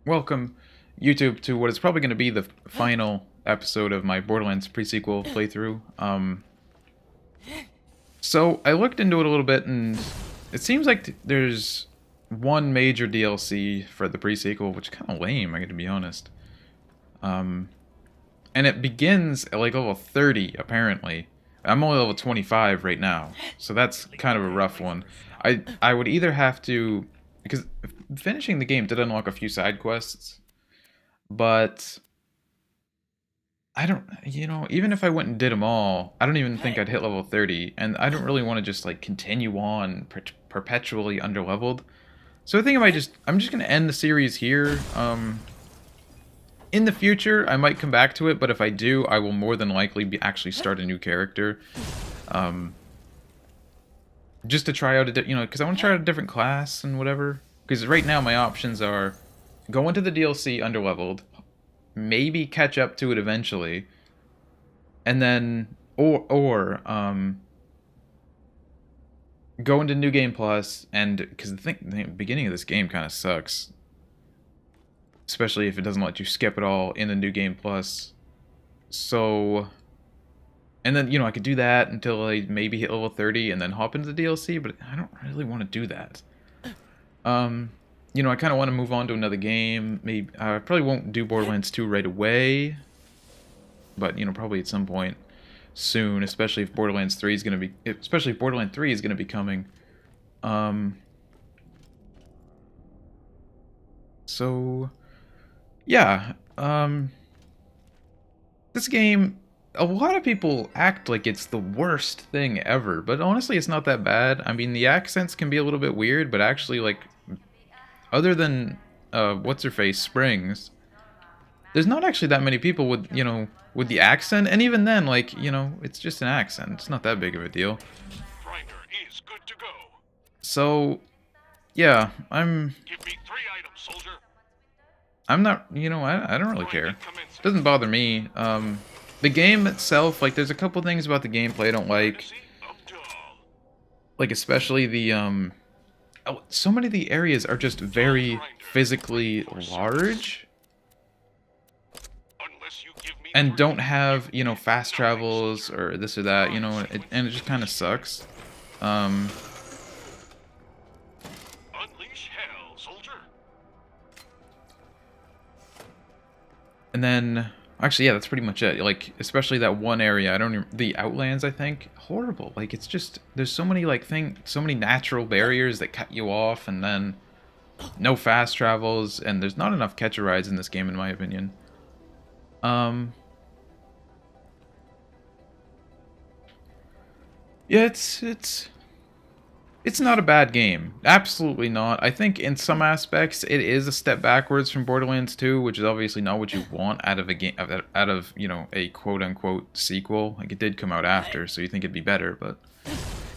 Welcome, YouTube, to what is probably going to be the final episode of my Borderlands pre-sequel playthrough. So I looked into it a little bit, and it seems like there's one major DLC for the pre-sequel, which is kind of lame, I got to be honest. And it begins at like level 30, apparently. I'm only level 25 right now, so that's kind of a rough one. I would either have to, because finishing the game did unlock a few side quests, but I don't, even if I went and did them all, I don't even think I'd hit level 30, and I don't really want to just like continue on perpetually underleveled. So I think I'm just gonna end the series here. In the future, I might come back to it, but if I do, I will more than likely actually start a new character. Um, just to try out because I want to try out a different class and whatever. Because right now my options are go into the DLC underleveled, maybe catch up to it eventually, and then go into New Game Plus, and because the beginning of this game kind of sucks, especially if it doesn't let you skip it all in the New Game Plus. So, and then I could do that until I maybe hit level 30 and then hop into the DLC, but I don't really want to do that. I kind of want to move on to another game. Maybe I probably won't do Borderlands 2 right away, but probably at some point soon, especially if Borderlands 3 is going to be especially if Borderlands 3 is going to be coming. So yeah, this game, a lot of people act like it's the worst thing ever, but honestly it's not that bad. I mean, the accents can be a little bit weird, but actually, like, other than what's her face Springs, there's not actually that many people with with the accent, and even then, like, it's just an accent. It's not that big of a deal. Is good to go. So yeah, Give me 3 items, soldier. I'm not, I don't really care. It doesn't bother me. The game itself, like, there's a couple things about the gameplay I don't like. Like, especially the, so many of the areas are just very physically large. And don't have, fast travels or this or that, and it just kind of sucks. Unleash hell, soldier. And then, actually, yeah, that's pretty much it. Like, especially that one area, the Outlands, I think, horrible. Like, it's just, there's so many, like, so many natural barriers that cut you off, and then no fast travels, and there's not enough catcher rides in this game, in my opinion. Yeah, it's not a bad game. Absolutely not. I think in some aspects it is a step backwards from Borderlands 2, which is obviously not what you want out of a game, out of, a quote unquote sequel. Like, it did come out after, so you think it'd be better, but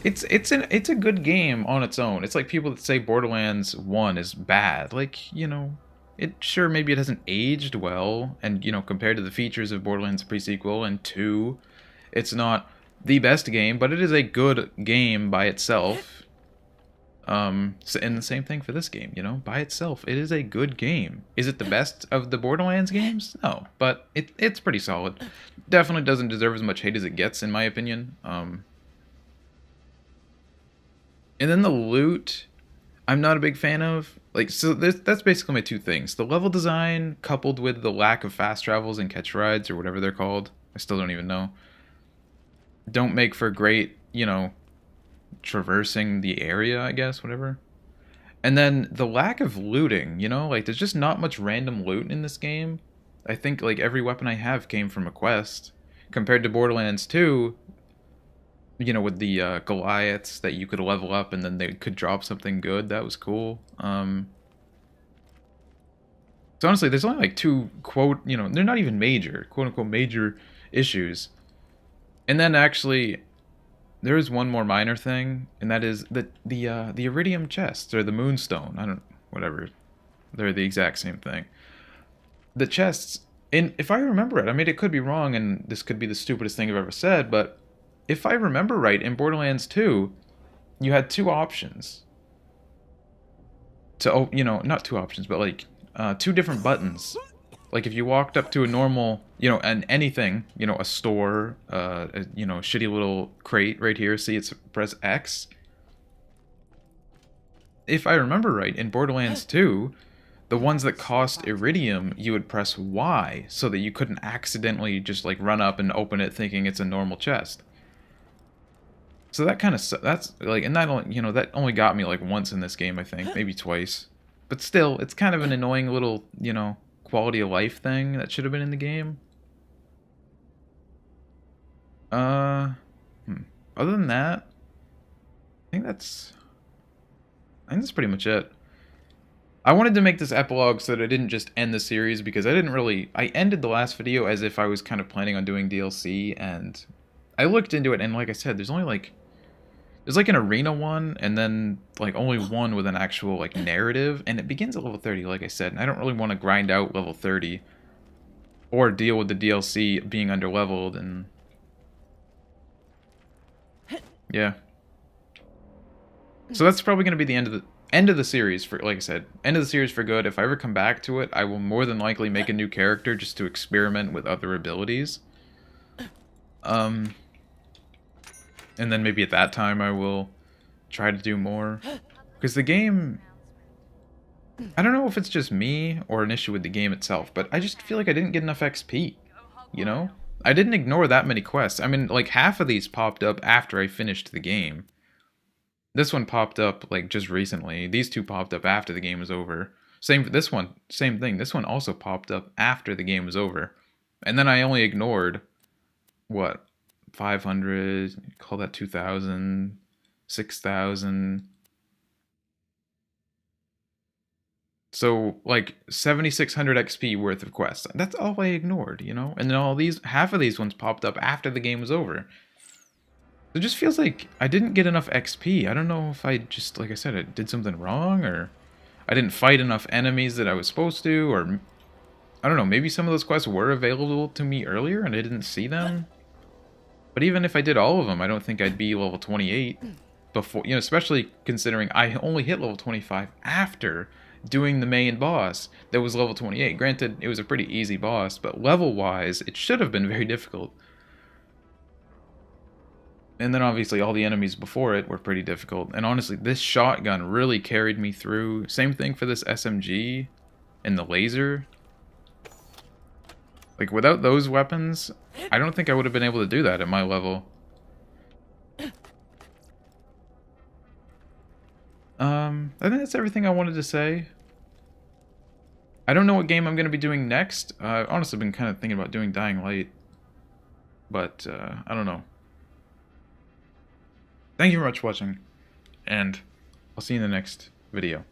it's a good game on its own. It's like people that say Borderlands 1 is bad. Like, it sure, maybe it hasn't aged well, and compared to the features of Borderlands pre-sequel and 2, it's not the best game, but it is a good game by itself. And the same thing for this game, by itself, it is a good game. Is it the best of the Borderlands games? No, but it's pretty solid. Definitely doesn't deserve as much hate as it gets, in my opinion. And then the loot, I'm not a big fan of. Like, so that's basically my two things. The level design, coupled with the lack of fast travels and catch rides, or whatever they're called. I still don't even know. Don't make for great, traversing the area, I guess, whatever. And then the lack of looting, like, there's just not much random loot in this game. I think, like, every weapon I have came from a quest. Compared to Borderlands 2, with the Goliaths that you could level up and then they could drop something good. That was cool. So honestly, there's only like two they're not even major, quote unquote, major issues. And then actually, there is one more minor thing, and that is the iridium chests, or the moonstone. Whatever. They're the exact same thing. The chests, and if I remember it, I mean, it could be wrong, and this could be the stupidest thing I've ever said, but if I remember right, in Borderlands 2, you had two options. Not two options, but like two different buttons. Like if you walked up to a normal, anything, a store, a shitty little crate right here, see it's press X. If I remember right, in Borderlands 2, the ones that cost iridium, you would press Y so that you couldn't accidentally just like run up and open it thinking it's a normal chest. So that kind of, that's like, and that only, that only got me like once in this game, I think, maybe twice. But still, it's kind of an annoying little, quality of life thing that should have been in the game. Other than that, I think that's pretty much it. I wanted to make this epilogue so that I didn't just end the series, because I ended the last video as if I was kind of planning on doing DLC, and I looked into it, and like I said, there's like an arena one, and then like only one with an actual like narrative, and it begins at level 30, like I said, and I don't really want to grind out level 30 or deal with the DLC being underleveled, and yeah. So that's probably going to be the end of the series for, like I said, end of the series for good. If I ever come back to it, I will more than likely make a new character just to experiment with other abilities. And then maybe at that time I will try to do more. Because the game, I don't know if it's just me or an issue with the game itself, but I just feel like I didn't get enough XP, I didn't ignore that many quests. I mean, like half of these popped up after I finished the game. This one popped up like just recently. These two popped up after the game was over. Same for this one, same thing. This one also popped up after the game was over. And then I only ignored, what, 500, call that 2,000, 6,000. So like 7,600 XP worth of quests. That's all I ignored, And then half of these ones popped up after the game was over. It just feels like I didn't get enough XP. I don't know if I just, like I said, I did something wrong, or I didn't fight enough enemies that I was supposed to, or I don't know, maybe some of those quests were available to me earlier and I didn't see them. But even if I did all of them, I don't think I'd be level 28 before, especially considering I only hit level 25 after doing the main boss that was level 28. Granted, it was a pretty easy boss, but level-wise, it should have been very difficult. And then obviously all the enemies before it were pretty difficult. And honestly, this shotgun really carried me through. Same thing for this SMG and the laser. Like without those weapons, I don't think I would have been able to do that at my level. I think that's everything I wanted to say. I don't know what game I'm going to be doing next. I've honestly been kind of thinking about doing Dying Light. But, I don't know. Thank you very much for watching, and I'll see you in the next video.